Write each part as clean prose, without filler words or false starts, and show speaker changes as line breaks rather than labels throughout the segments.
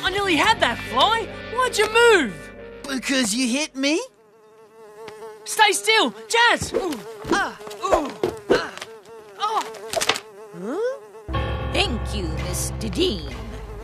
I nearly had that fly. Why'd you move?
Because you hit me?
Stay still, Jazz.
Thank you, Mr. Dean.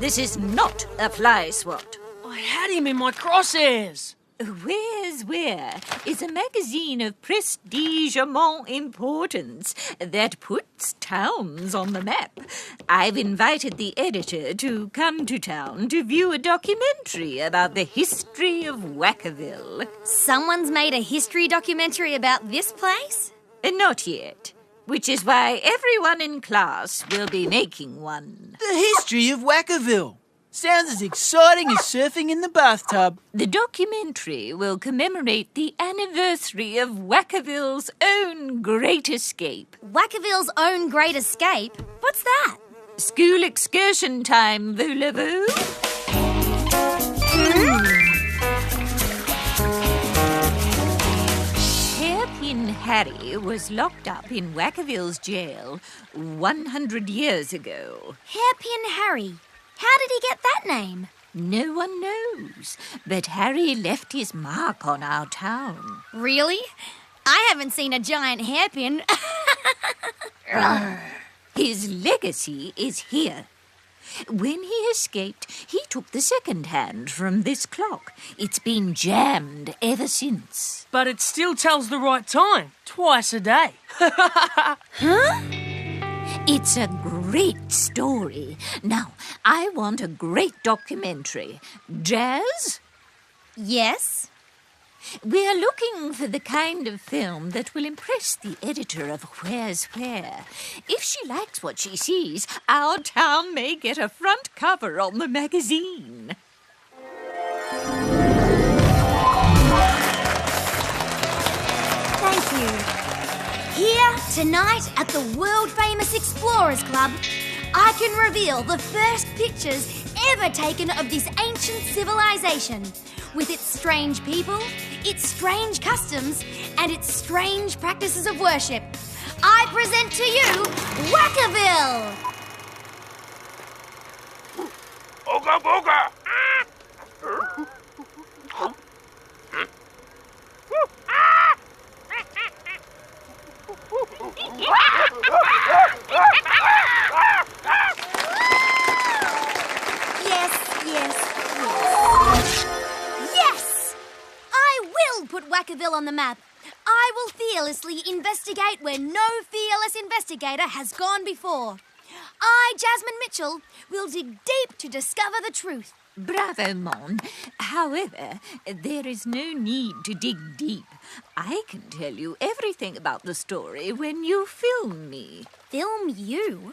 This is not a fly swat.
I had him in my crosshairs.
Where's Where is a magazine of prestige-amont importance that puts towns on the map. I've invited the editor to come to town to view a documentary about the history of Wakkaville.
Someone's made a history documentary about this place?
Not yet, which is why everyone in class will be making one.
The history of Wakkaville. Sounds as exciting as surfing in the bathtub.
The documentary will commemorate the anniversary of Wakkaville's own Great Escape.
Wakkaville's own Great Escape? What's that?
School excursion time, voulez-vous? Hairpin Harry was locked up in Wakkaville's jail 100 years ago.
Hairpin Harry. How did he get that name?
No one knows, but Harry left his mark on our town.
Really? I haven't seen a giant hairpin.
His legacy is here. When he escaped, he took the second hand from this clock. It's been jammed ever since.
But it still tells the right time, twice a day.
Huh?
It's a great story. Now, I want a great documentary. Jazz?
Yes?
We're looking for the kind of film that will impress the editor of Where's Where. If she likes what she sees, our town may get a front cover on the magazine.
Thank you. Here, tonight, at the world-famous Explorers Club, I can reveal the first pictures ever taken of this ancient civilization, with its strange people, its strange customs, and its strange practices of worship. I present to you, Wakkaville!
Ooga booga!
Yes! I will put Wakkaville on the map. I will fearlessly investigate where no fearless investigator has gone before. I, Jasmine Mitchell, will dig deep to discover the truth.
Bravo, Mon. However, there is no need to dig deep. I can tell you everything about the story when you film me.
Film you?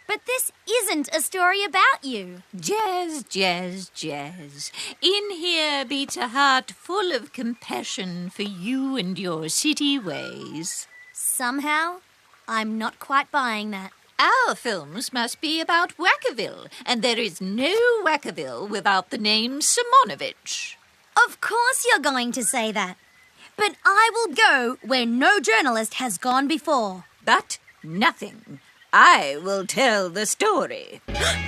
But this isn't a story about you.
Jazz, jazz, jazz. In here beats a heart full of compassion for you and your city ways.
Somehow, I'm not quite buying that.
Our films must be about Wakkaville, and there is no Wakkaville without the name Simonovich.
Of course you're going to say that. But I will go where no journalist has gone before.
But nothing. I will tell the story.
I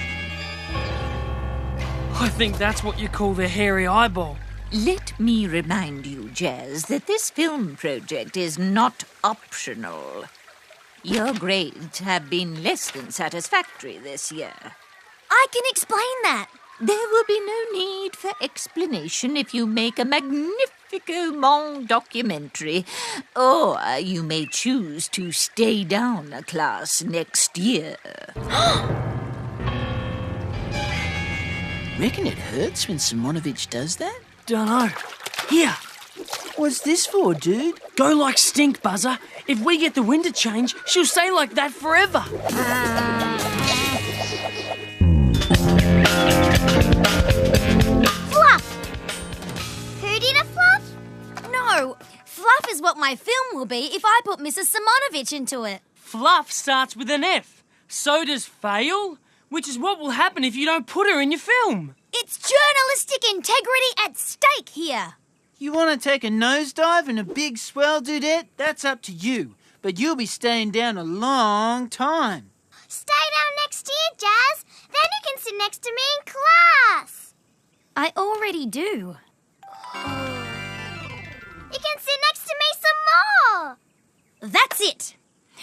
think that's what you call the hairy eyeball.
Let me remind you, Jazz, that this film project is not optional. Your grades have been less than satisfactory this year.
I can explain that.
There will be no need for explanation if you make a magnifico documentary, or you may choose to stay down a class next year.
Reckon it hurts when Simonovich does that?
Dunno. Here,
What's this for, dude?
go like stink, Buzzer. If we get the wind to change, she'll stay like that forever.
Fluff! Who did a fluff? No, fluff is what my film will be if I put Mrs. Simonovich into it.
Fluff starts with an F. So does fail, which is what will happen if you don't put her in your film.
It's journalistic integrity at stake here.
You want to take a nosedive in a big swell, dudette? That's up to you. but you'll be staying down a long time.
Stay down next year, Jazz. Then you can sit next to me in class. I already do. You can sit next to me some more. That's it.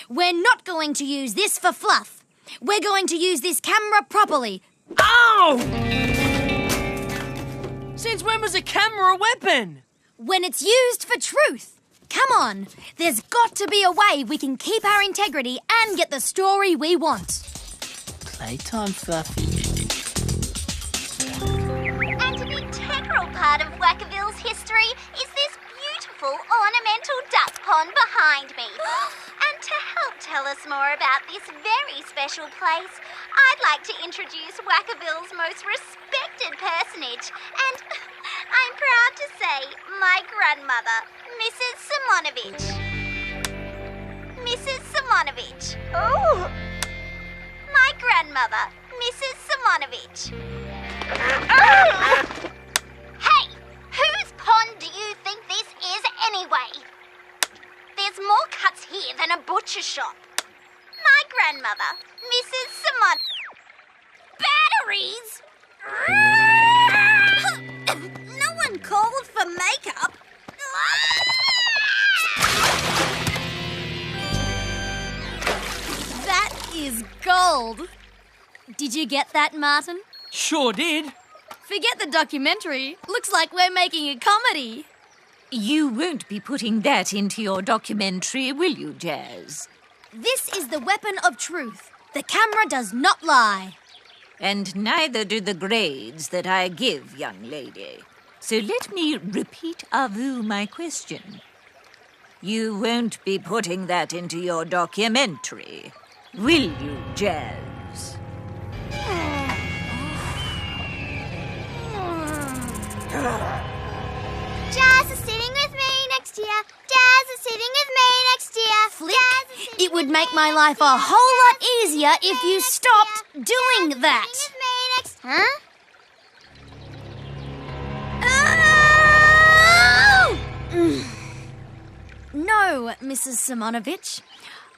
We're not going to use this for fluff. We're going to use this camera properly.
Ow! Since when was a camera a weapon?
When it's used for truth. Come on, there's got to be a way we can keep our integrity and get the story we want.
Playtime, Fluffy.
And an integral part of Wakkaville's history is this beautiful ornamental duck pond behind me. And to help tell us more about this very special place, I'd like to introduce Wakkaville's most respected personage, and I'm proud to say my grandmother, Mrs. Simonovich. Mrs. Simonovich. Oh! My grandmother, Mrs. Simonovich. Hey! Whose pond do you think this is anyway? There's more cuts here than a butcher shop. My grandmother, Mrs. Simon. Batteries? No one called for makeup. That is gold. Did you get that, Martin?
Sure did.
Forget the documentary. Looks like we're making a comedy.
You won't be putting that into your documentary, will you, Jazz?
This is the weapon of truth. The camera does not lie.
And neither do the grades that I give, young lady. So let me repeat à vous my question. You won't be putting that into your documentary, will you, Jazz?
Jazz is sitting with me next year. Jazz is sitting with me next year. Flick, it would make my life a whole lot easier if you stopped doing that. Huh? No, Mrs. Simonovich.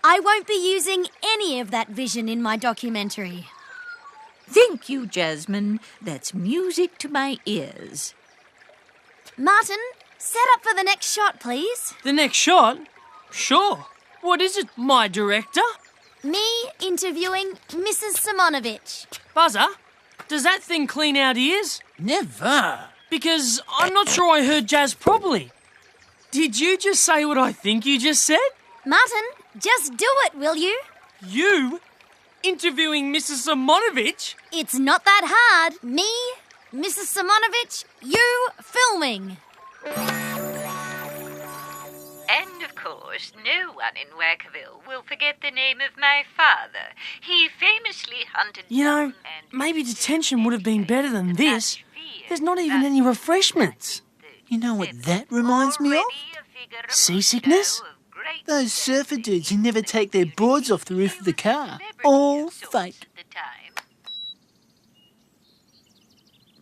I won't be using any of that vision in my documentary.
Thank you, Jasmine. That's music to my ears.
Martin, set up for the next shot, please.
The next shot? Sure. What is it, my director?
Me interviewing Mrs. Simonovich.
Buzzer, does that thing clean out ears?
Never.
Because I'm not sure I heard Jazz properly. Did you just say what I think you just said?
Martin, just do it, will you?
You? Interviewing Mrs. Simonovich?
It's not that hard. Me, Mrs. Simonovich, you filming.
And, of course, no one in Wakkaville will forget the name of my father. He famously hunted...
You know, maybe detention would have been better than this. There's not even any refreshments.
You know what that reminds me of?
Seasickness?
Those surfer dudes who never take their boards off the roof of the car. All fake.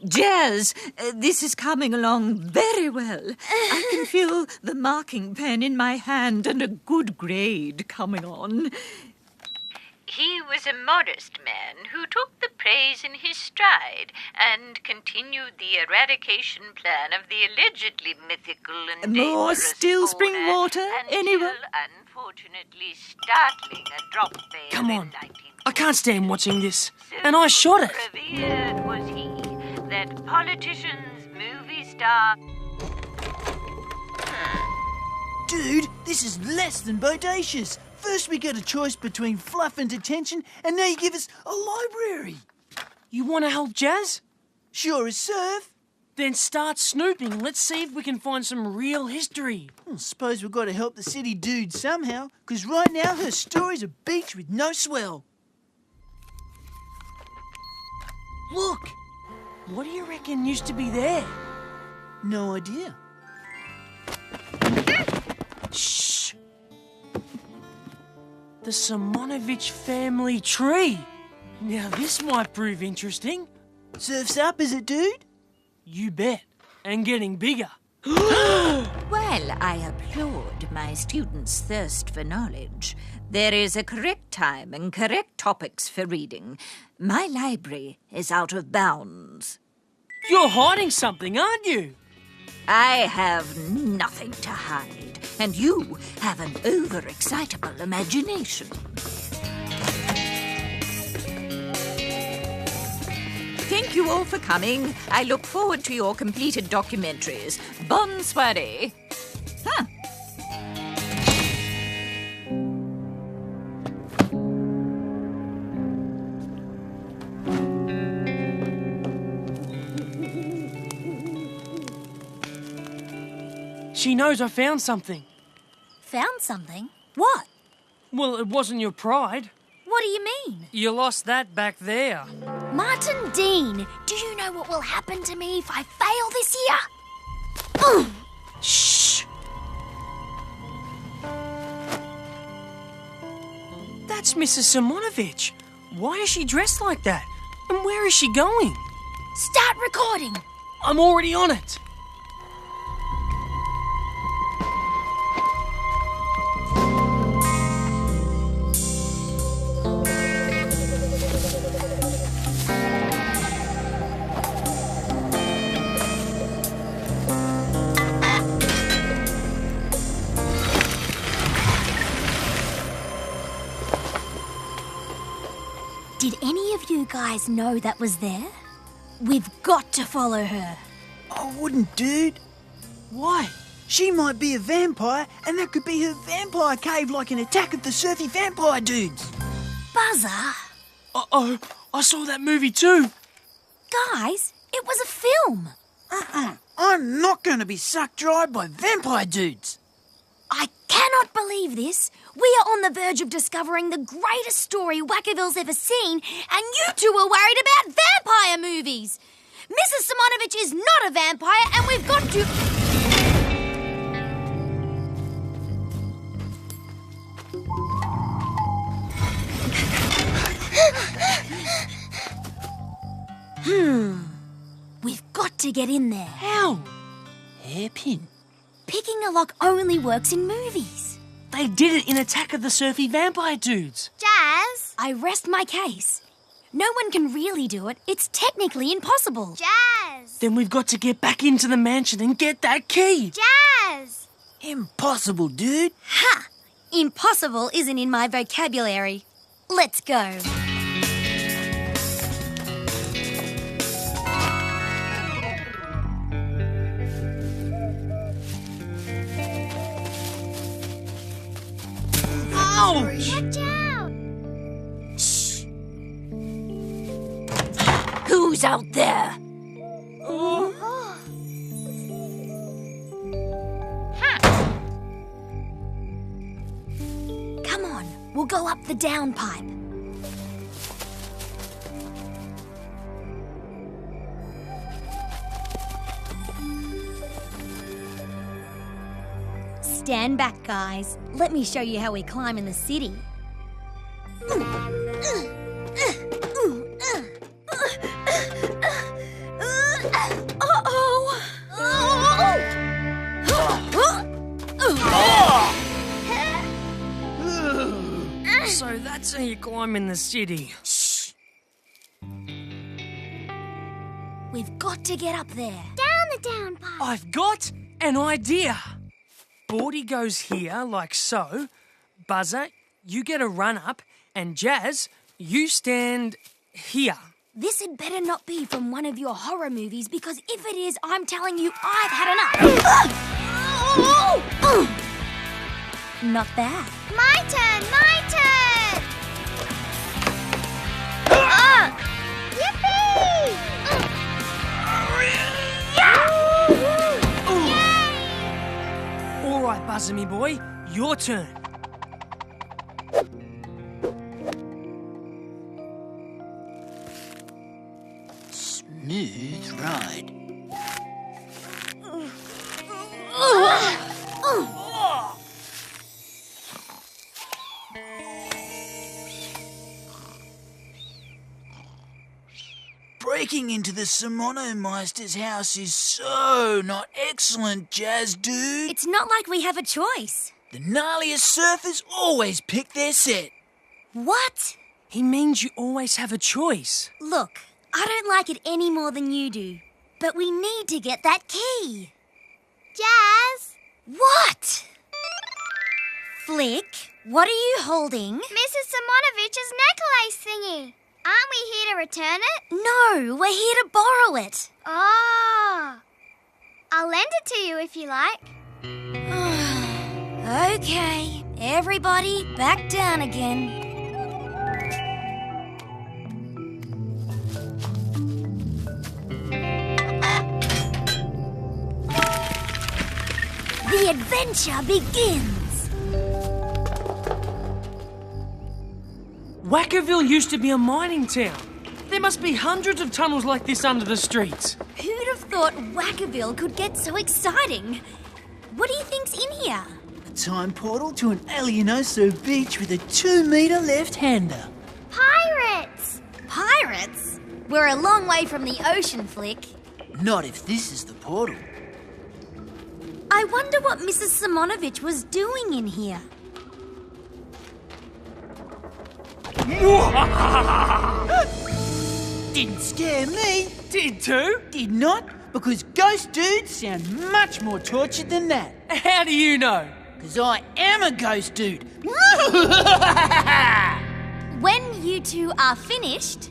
Jazz, this is coming along very well. I can feel the marking pen in my hand and a good grade coming on. He was a modest man who took the praise in his stride and continued the eradication plan of the allegedly mythical and
More
dangerous
still spring
fauna
water,
until,
anyone?
unfortunately, startling a drop fail
Come
in
on.
1940.
I can't stand watching this. And I shot it.
Revered was he that politicians, movie stars...
Dude, this is less than bodacious. First we get a choice between fluff and detention, and now you give us a library.
You want to help Jazz?
Sure as serve.
Then start snooping. Let's see if we can find some real history.
I suppose we've got to help the city dude somehow, because right now her story's a beach with no swell. Look!
What do you reckon used to be there?
No idea.
Shh! The Simonovich family tree. Now this might prove interesting.
Surf's up, is it, dude?
You bet. And getting bigger.
While I applaud my students' thirst for knowledge, there is a correct time and correct topics for reading. My library is out of bounds.
You're hiding something, aren't you?
I have nothing to hide, and you have an overexcitable imagination. Thank you all for coming. I look forward to your completed documentaries. Bonne soirée. Huh.
She knows I found something.
Found something? What?
Well, it wasn't your pride.
What do you mean?
You lost that back there.
Martin Dean, do you know what will happen to me if I fail this year?
Shh! That's Mrs. Simonovich. Why is she dressed like that? And where is she going?
Start recording.
I'm already on it.
Did any of you guys know that was there? We've got to follow her.
I wouldn't, dude.
Why?
She might be a vampire, and that could be her vampire cave like an Attack of the Surfy Vampire Dudes.
Buzzer?
Uh-oh, I saw that movie too.
Guys, it was a film.
I'm not going to be sucked dry by vampire dudes.
I cannot believe this. We are on the verge of discovering the greatest story Wakkaville's ever seen, and you two are worried about vampire movies. Mrs. Simonovich is not a vampire, and we've got to... We've got to get in there.
How?
Hairpin.
Picking a lock only works in movies.
They did it in Attack of the Surfy Vampire Dudes.
Jazz? I rest my case. No one can really do it. It's technically impossible.
Jazz!
Then we've got to get back into the mansion and get that key.
Jazz!
Impossible, dude.
Ha! Impossible isn't in my vocabulary. Let's go.
Ouch!
Watch out!
Shh.
Who's out there?
Come on, we'll go up the down pipe. Stand back, guys. Let me show you how we climb in the city.
So that's how you climb in the city.
Shh. We've got to get up there.
Down the down pipe.
I've got an idea. Bordy goes here, like so. Buzzer, you get a run up. And Jazz, you stand here.
This had better not be from one of your horror movies, because if it is, I'm telling you, I've had enough. Not bad.
My turn! My turn! Yippee!
All right, Buzzer, me boy, your turn.
Smooth ride. breaking into the Simonomeister's house is so not excellent, Jazz dude.
It's not like we have a choice.
The gnarliest surfers always pick their set.
What?
He means you always have a choice.
Look, I don't like it any more than you do. But we need to get that key.
Jazz?
What? Flick, what are you holding?
Mrs. Simonovich's necklace thingy. Aren't we here to return it?
No, we're here to borrow it.
Oh. I'll lend it to you if you like.
Okay, everybody back down again. The adventure begins.
Wakkaville used to be a mining town. There must be hundreds of tunnels like this under the streets.
Who'd have thought Wakkaville could get so exciting? What do you think's in here?
A time portal to an Alienoso beach with a 2-metre left-hander.
Pirates!
Pirates? We're a long way from the ocean, Flick.
Not if this is the portal.
I wonder what Mrs. Simonovich was doing in here.
Didn't scare me.
Did too?
Did not, because ghost dudes sound much more tortured than that.
How do you know?
Because I am a ghost dude.
When you two are finished...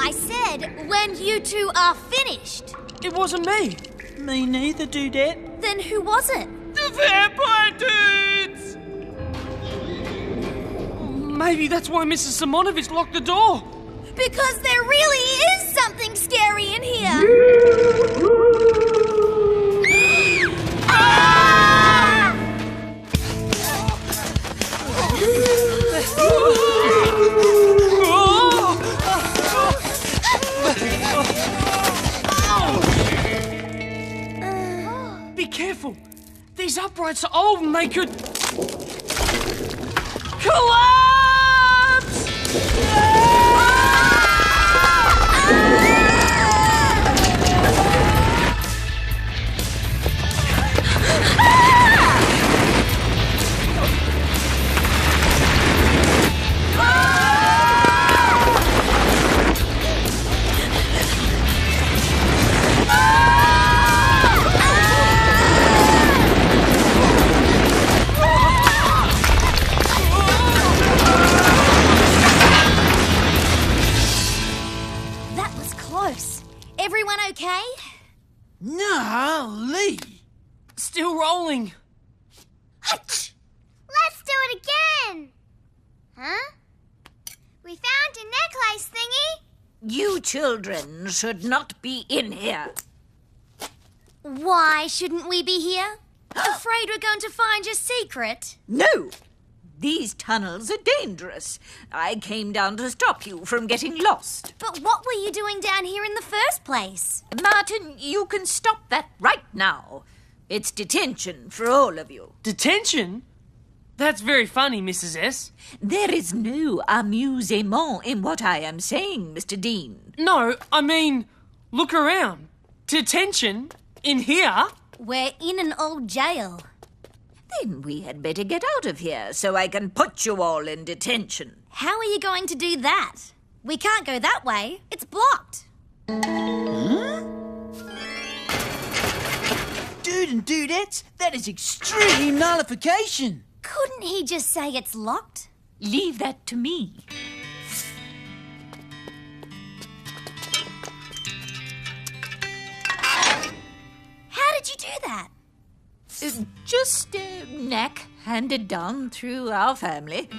I said, when you two are finished.
It wasn't me.
Me neither, dudette.
Then who was it?
The vampire dudes! Maybe that's why Mrs. Simonovich locked the door.
Because there really is something scary in here. Ah!
Be careful. These uprights are old and they could... collapse!
That was close. Everyone okay?
Gnarly.
Still rolling.
Let's do it again. Huh? We found a necklace thingy.
You children should not be in here.
Why shouldn't we be here? Afraid we're going to find your secret?
No! These tunnels are dangerous. I came down to stop you from getting lost.
But what were you doing down here in the first place?
Martin, you can stop that right now. It's detention for all of you.
Detention? That's very funny, Mrs. S.
There is no amusement in what I am saying, Mr. Dean.
No, I mean, look around. Detention? In here?
We're in an old jail.
Then we had better get out of here so I can put you all in detention.
How are you going to do that? We can't go that way. It's blocked.
Dude and dudettes, that is extreme nullification.
Couldn't he just say it's locked?
Leave that to me.
How did you do that?
Just a knack handed down through our family.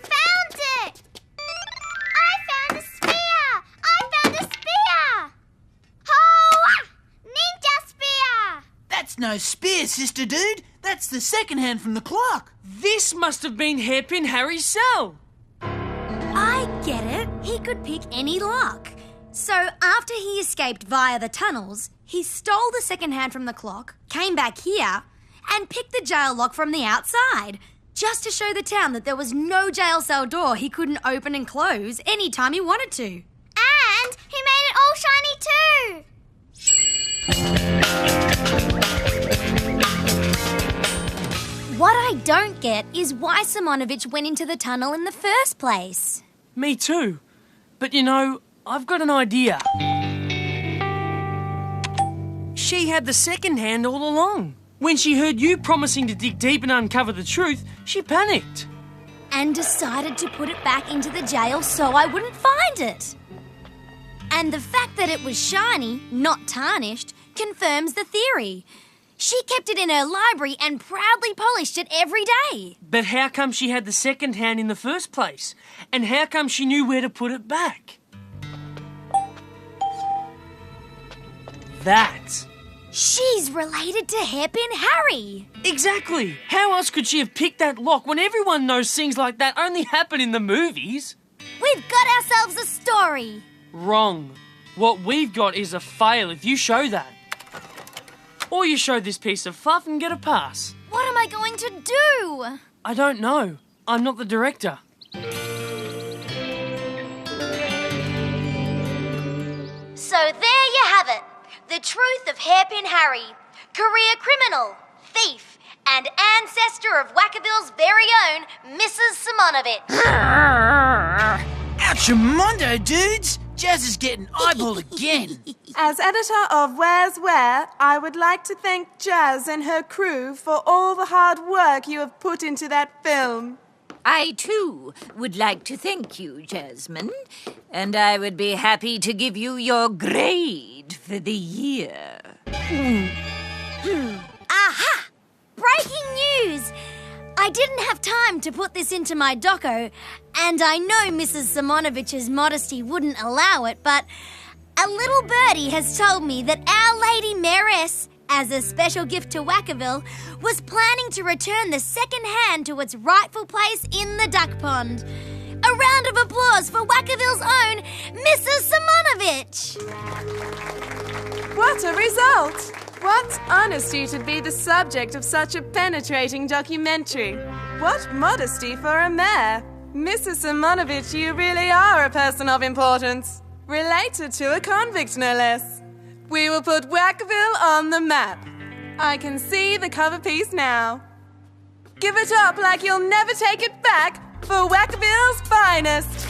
Found it! I found a spear! I found a spear! Ho! Ninja spear!
That's no spear, sister dude. That's the second hand from the clock.
This must have been Hairpin Harry's cell.
I get it. He could pick any lock. So after he escaped via the tunnels, he stole the second hand from the clock, came back here, and picked the jail lock from the outside. just to show the town that there was no jail cell door he couldn't open and close any time he wanted to.
And he made it all shiny too.
What I don't get is why Simonovich went into the tunnel in the first place.
Me too. But you know, I've got an idea. She had the second hand all along. When she heard you promising to dig deep and uncover the truth, she panicked.
And decided to put it back into the jail so I wouldn't find it. And the fact that it was shiny, not tarnished, confirms the theory. She kept it in her library and proudly polished it every day.
But how come she had the second hand in the first place? And how come she knew where to put it back? That.
She's related to Hairpin Harry.
Exactly. How else could she have picked that lock when everyone knows things like that only happen in the movies?
We've got ourselves a story.
Wrong. What we've got is a fail if you show that. Or you show this piece of fluff and get a pass.
What am I going to do?
I don't know. I'm not the director.
So there you have it. The truth of Hairpin Harry. Career criminal, thief, and ancestor of Wakkaville's very own Mrs. Simonovich.
Ouchamondo, dudes! Jazz is getting eyeballed again.
As editor of Where's Where, I would like to thank Jazz and her crew for all the hard work you have put into that film.
I, too, would like to thank you, Jasmine, and I would be happy to give you your grade for the year.
Aha! Breaking news! I didn't have time to put this into my doco, and I know Mrs. Simonovich's modesty wouldn't allow it, but a little birdie has told me that Our Lady Mayoress, as a special gift to Wakkaville, was planning to return the second hand to its rightful place in the duck pond. A round of applause for Wakkaville's own Mrs. Simonovich!
What a result! What honesty to be the subject of such a penetrating documentary. What modesty for a mayor. Mrs. Simonovich, you really are a person of importance. Related to a convict, no less. We will put Wakkaville on the map. I can see the cover piece now. Give it up like you'll never take it back for Wakkaville's finest.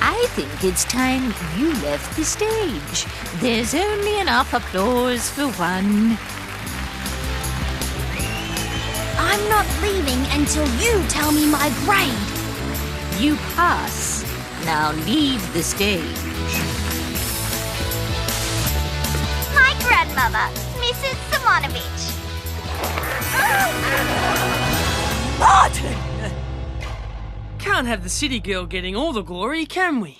I think it's time you left the stage. There's only enough applause for one.
I'm not leaving until you tell me my grade.
You pass. Now leave the stage.
My grandmother, Mrs. Simonovich.
Martin! Can't have the city girl getting all the glory, can we?